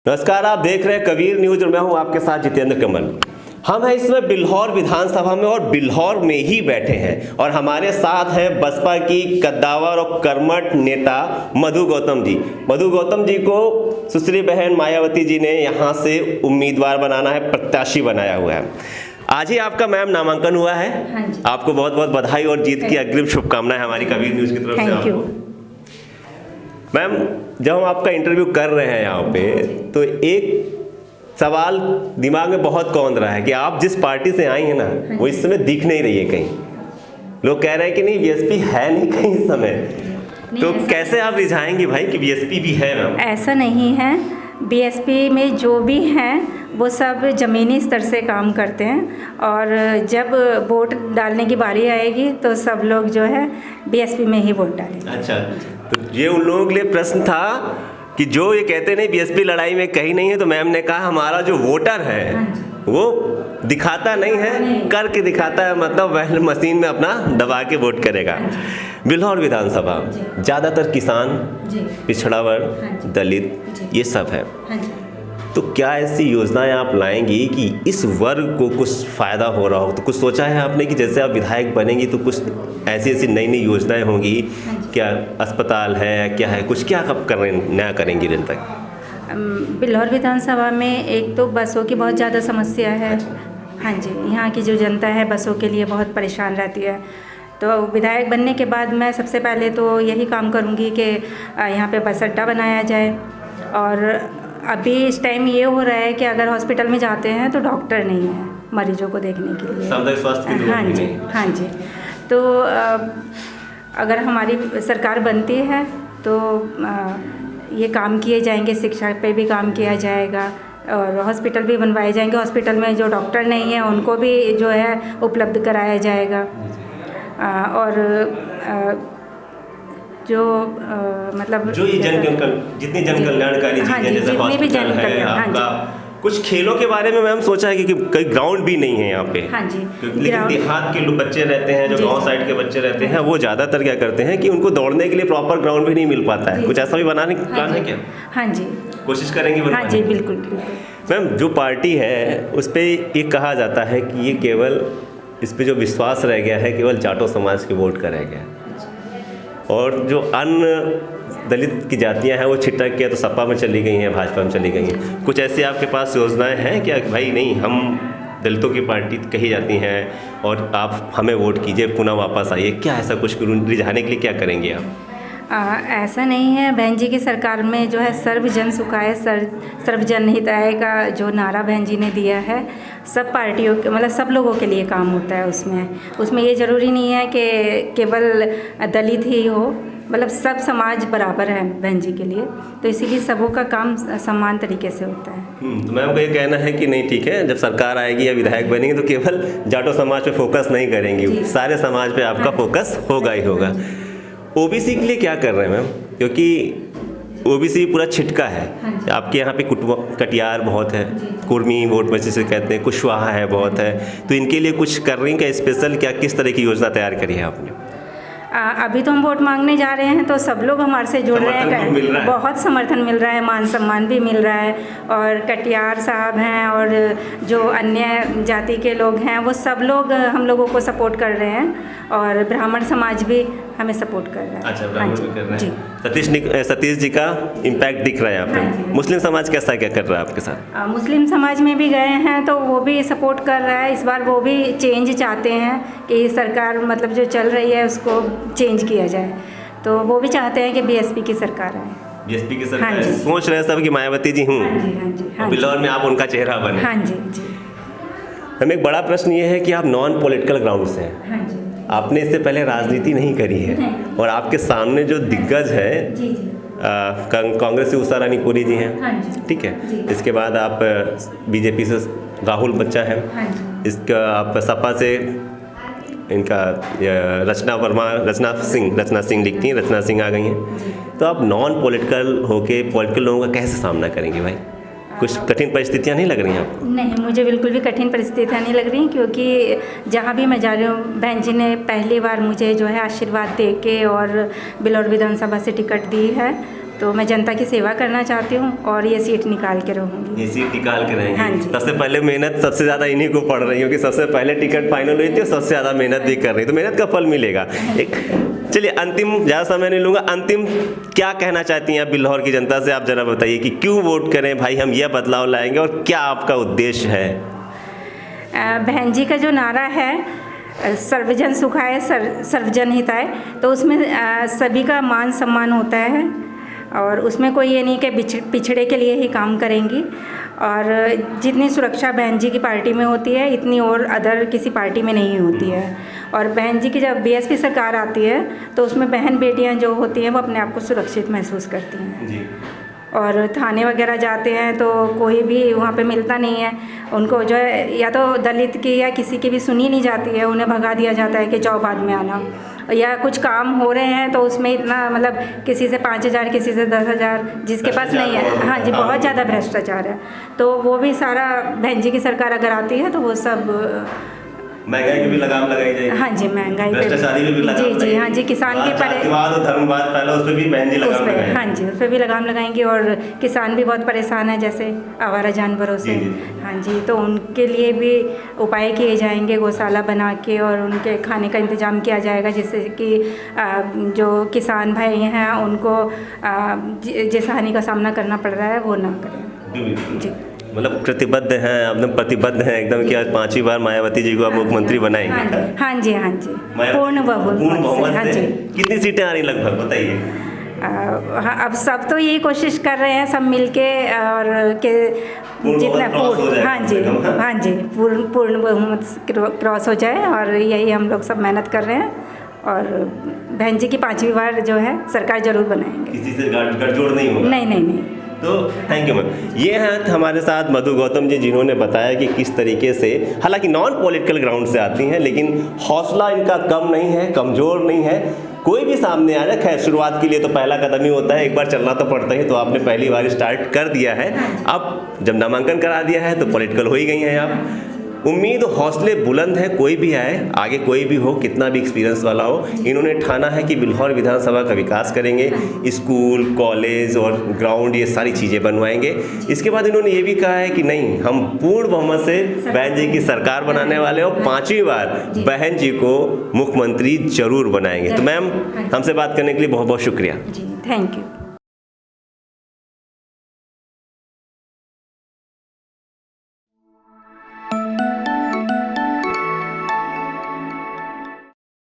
नमस्कार, आप देख रहे हैं कबीर न्यूज और मैं हूं आपके साथ जितेंद्र कमल। हम हैं इसमें बिल्हौर विधानसभा में और बिल्हौर में ही बैठे हैं और हमारे साथ हैं बसपा की कद्दावर और कर्मठ नेता मधु गौतम जी। मधु गौतम जी को सुश्री बहन मायावती जी ने यहाँ से उम्मीदवार बनाना है, प्रत्याशी बनाया हुआ है। आज ही आपका मैम नामांकन हुआ है। हाँ जी। आपको बहुत बहुत बधाई और जीत की अग्रिम शुभकामनाएं हमारी कबीर न्यूज की तरफ से थैंक यू। आपको। मैम, जब हम आपका इंटरव्यू कर रहे हैं यहाँ पे तो एक सवाल दिमाग में बहुत कौंध रहा है कि आप जिस पार्टी से आई हैं ना वो इस समय दिख नहीं रही है कहीं। लोग कह रहे हैं कि नहीं बीएसपी है नहीं कहीं इस समय, तो कैसे आप रिझाएंगे भाई कि बीएसपी भी है? मैम, ऐसा नहीं है। बीएसपी में जो भी हैं वो सब ज़मीनी स्तर से काम करते हैं और जब वोट डालने की बारी आएगी तो सब लोग जो है बीएसपी में ही वोट डालेंगे। अच्छा, तो ये उन लोगों के लिए प्रश्न था कि जो ये कहते नहीं बीएसपी लड़ाई में कहीं नहीं है, तो मैम ने कहा हमारा जो वोटर है वो दिखाता नहीं है, करके दिखाता है, मतलब वह मशीन में अपना दबा के वोट करेगा। बिल्हौर विधानसभा ज़्यादातर किसान, पिछड़ा वर्ग, दलित ये सब है, तो क्या ऐसी योजनाएं आप लाएंगी कि इस वर्ग को कुछ फ़ायदा हो रहा हो? तो कुछ सोचा है आपने कि जैसे आप विधायक बनेंगी तो कुछ ऐसी ऐसी नई नई योजनाएं होंगी? क्या अस्पताल है, क्या है, कुछ क्या कब नया करेंगी जनता की? बिल्हौर विधानसभा में एक तो बसों की बहुत ज़्यादा समस्या है। हाँ जी, यहाँ की जो जनता है बसों के लिए बहुत परेशान रहती है। तो विधायक बनने के बाद मैं सबसे पहले तो यही काम करूँगी कि यहाँ पे बस अड्डा बनाया जाए। और अभी इस टाइम ये हो रहा है कि अगर हॉस्पिटल में जाते हैं तो डॉक्टर नहीं है मरीजों को देखने के लिए। सामुदायिक स्वास्थ्य केंद्र हाँ जी, हाँ जी। तो अगर हमारी सरकार बनती है तो ये काम किए जाएंगे, शिक्षा पे भी काम किया जाएगा और हॉस्पिटल भी बनवाए जाएंगे। हॉस्पिटल में जो डॉक्टर नहीं है उनको भी जो है उपलब्ध कराया जाएगा। और जो मतलब जो ये जितनी जन कल्याणकारी चीजें जैसे हॉस्पिटल है आपका, कुछ खेलों के बारे में मैम सोचा है कि कई ग्राउंड भी नहीं है यहाँ पे। हाँ जी, लेकिन देहात के लोग बच्चे रहते हैं, जो गांव साइड के बच्चे रहते हैं, वो ज़्यादातर क्या करते हैं कि उनको दौड़ने के लिए प्रॉपर ग्राउंड भी नहीं मिल पाता है। कुछ ऐसा भी बनाने का प्लान है क्या? हाँ जी, कोशिश करेंगे बनवाने? हाँ जी, बिल्कुल बिल्कुल। मैम, जो पार्टी है उस पर ये कहा जाता है कि ये केवल इस पर जो विश्वास रह गया है केवल जाटो समाज के वोट का रह गया, और जो अन्य दलित की जातियां हैं वो छिटक के तो सपा में चली गई हैं, भाजपा में चली गई हैं। कुछ ऐसे आपके पास योजनाएं हैं क्या कि भाई नहीं, हम दलितों की पार्टी कही जाती हैं और आप हमें वोट कीजिए, पुनः वापस आइए? क्या ऐसा कुछ रिझाने के लिए क्या करेंगे आप? ऐसा नहीं है। बहन जी की सरकार में जो है सर्वजन सुखाय सर्वजन हिताय का जो नारा बहन जी ने दिया है, सब पार्टियों के मतलब सब लोगों के लिए काम होता है। उसमें ये ज़रूरी नहीं है कि केवल दलित ही हो, मतलब सब समाज बराबर है बहन जी के लिए, तो इसीलिए सबों का काम समान तरीके से होता है। तो मैम को ये कहना है कि नहीं ठीक है, जब सरकार आएगी या विधायक बनेंगे तो केवल जाटो समाज पे फोकस नहीं करेंगी, सारे समाज पे आपका फोकस होगा ही होगा। ओबीसी के लिए क्या कर रहे हैं मैम? क्योंकि ओबीसी पूरा छिटका है। आपके यहाँ पे कटियार बहुत है, कुर्मी वोट में जिसे कहते हैं, कुशवाहा है बहुत है, तो इनके लिए कुछ कर रही हैं क्या स्पेशल? क्या किस तरह की योजना तैयार करी है आपने? अभी तो हम वोट मांगने जा रहे हैं तो सब लोग हमारे से जुड़ रहे हैं, बहुत समर्थन मिल रहा है, मान सम्मान भी मिल रहा है। और कटियार साहब हैं और जो अन्य जाति के लोग हैं वो सब लोग हम लोगों को सपोर्ट कर रहे हैं और ब्राह्मण समाज भी हमें सपोर्ट कर रहा है। अच्छा, ब्राह्मण भी कर रहे हैं। सतीश जी का इम्पैक्ट दिख रहा है यहाँ पे। मुस्लिम समाज कैसा क्या कर रहा है आपके साथ? मुस्लिम समाज में भी गए हैं तो वो भी सपोर्ट कर रहा है। इस बार वो भी चेंज चाहते हैं कि सरकार मतलब जो चल रही है उसको चेंज किया जाए, तो वो भी चाहते हैं कि बीएसपी की सरकार आए। बीएसपी की सरकार सोच रहे हैं सब कि मायावती जी हूँ, बिल्हौर में आप उनका चेहरा बने। हाँ जी जी। हमें एक बड़ा प्रश्न ये है कि आप नॉन पॉलिटिकल ग्राउंड से हैं। हाँ जी। आपने इससे पहले राजनीति नहीं करी है और आपके सामने जो दिग्गज है कांग्रेस से उषा रानी पुरी जी हैं, ठीक है, इसके बाद आप बीजेपी से राहुल बच्चा है, इसका आप सपा से इनका रचना सिंह लिखती हैं, रचना सिंह आ गई हैं। तो आप नॉन पॉलिटिकल होके पॉलिटिकल लोगों का कैसे सामना करेंगे भाई? कुछ कठिन परिस्थितियाँ नहीं लग रही हैं आपको? नहीं, मुझे बिल्कुल भी कठिन परिस्थितियाँ नहीं लग रही, क्योंकि जहाँ भी मैं जा रही हूँ बहन जी ने पहली बार मुझे जो है आशीर्वाद दे के और बिल्हौर विधानसभा से टिकट दी है तो मैं जनता की सेवा करना चाहती हूँ और ये सीट निकाल के रहूँगी। ये सीट निकाल के रहेंगे। हाँ जी। सबसे पहले मेहनत सबसे ज़्यादा इन्हीं को पड़ रही हो कि सबसे पहले टिकट फाइनल हुई थी और सबसे ज़्यादा मेहनत भी कर रही, तो मेहनत का फल मिलेगा। एक चलिए अंतिम, ज़्यादा समय नहीं लूँगा, अंतिम क्या कहना चाहती हैं आप बिल्हौर की जनता से? आप ज़रा बताइए कि क्यों वोट करें भाई, हम यह बदलाव लाएंगे, और क्या आपका उद्देश्य है? बहन जी का जो नारा है सर्वजन सुखाय सर्वजन हिताय, तो उसमें सभी का मान सम्मान होता है और उसमें कोई ये नहीं कि पिछड़े के लिए ही काम करेंगी। और जितनी सुरक्षा बहन जी की पार्टी में होती है इतनी और अदर किसी पार्टी में नहीं होती है। और बहन जी की जब बीएसपी सरकार आती है तो उसमें बहन बेटियां जो होती हैं वो अपने आप को सुरक्षित महसूस करती हैं जी। और थाने वगैरह जाते हैं तो कोई भी वहाँ पे मिलता नहीं है उनको, जो है या तो दलित की या किसी की भी सुनी नहीं जाती है, उन्हें भगा दिया जाता है कि जाओ बाद में आना। या कुछ काम हो रहे हैं तो उसमें इतना मतलब किसी से 5,000 किसी से 10,000, जिसके पास नहीं है, हाँ जी, बहुत ज़्यादा भ्रष्टाचार है। तो वो भी सारा बहन जी की सरकार अगर आती है तो वो सब महंगाई की भी लगाम लगाई जाएगी। हाँ जी, महंगाई पे भ्रष्टाचारी पे भी लगाम जी जी, हाँ जी, किसान के जातिवाद और धर्मवाद पहला, उस पे भी बहन जी लगाम लगाएंगे। हाँ जी, उस पर भी लगाम लगाएंगे। और किसान भी बहुत परेशान है जैसे आवारा जानवरों से, हाँ जी, तो उनके लिए भी उपाय किए जाएंगे, गौशाला बना के और उनके खाने का इंतजाम किया जाएगा, जिससे कि जो किसान भाई हैं उनको जिस हानि का सामना करना पड़ रहा है वो ना करें। जी, मतलब प्रतिबद्ध हैं, एकदम प्रतिबद्ध हैं एकदम कि आज 5वीं बार मायावती जी को आप मुख्यमंत्री बनाएंगे। हाँ जी, हाँ जी, पूर्ण बहुमत से। हाँ जी। कितनी सीटें आ रही लगभग बताइए? हाँ, अब सब तो यही कोशिश कर रहे हैं सब मिलके और के जितना हाँ जी, हाँ जी, पूर्ण बहुमत क्रॉस हो जाए, और यही हम लोग सब मेहनत कर रहे हैं और बहन जी की 5वीं बार जो है सरकार जरूर बनाएंगे। किसी से गठजोड़ नहीं होगा? नहीं नहीं नहीं। तो थैंक यू मैम। ये हैं हमारे साथ मधु गौतम जी, जिन्होंने बताया कि किस तरीके से, हालांकि नॉन पॉलिटिकल ग्राउंड से आती हैं, लेकिन हौसला इनका कम नहीं है, कमज़ोर नहीं है। कोई भी सामने आ जाए, खैर शुरुआत के लिए तो पहला कदम ही होता है, एक बार चलना तो पड़ता है। तो आपने पहली बार स्टार्ट कर दिया है, अब जब नामांकन करा दिया है तो पॉलिटिकल हो ही गई हैं आप। उम्मीद हौसले बुलंद है, कोई भी आए आगे, कोई भी हो, कितना भी एक्सपीरियंस वाला हो, इन्होंने ठाना है कि बिल्हौर विधानसभा का विकास करेंगे, स्कूल कॉलेज और ग्राउंड ये सारी चीज़ें बनवाएंगे। इसके बाद इन्होंने ये भी कहा है कि नहीं, हम पूर्ण बहुमत से बहन जी की सरकार बनाने वाले हैं और 5वीं बार बहन जी को मुख्यमंत्री जरूर बनाएंगे। तो मैम, हमसे बात करने के लिए बहुत बहुत शुक्रिया। जी, थैंक यू।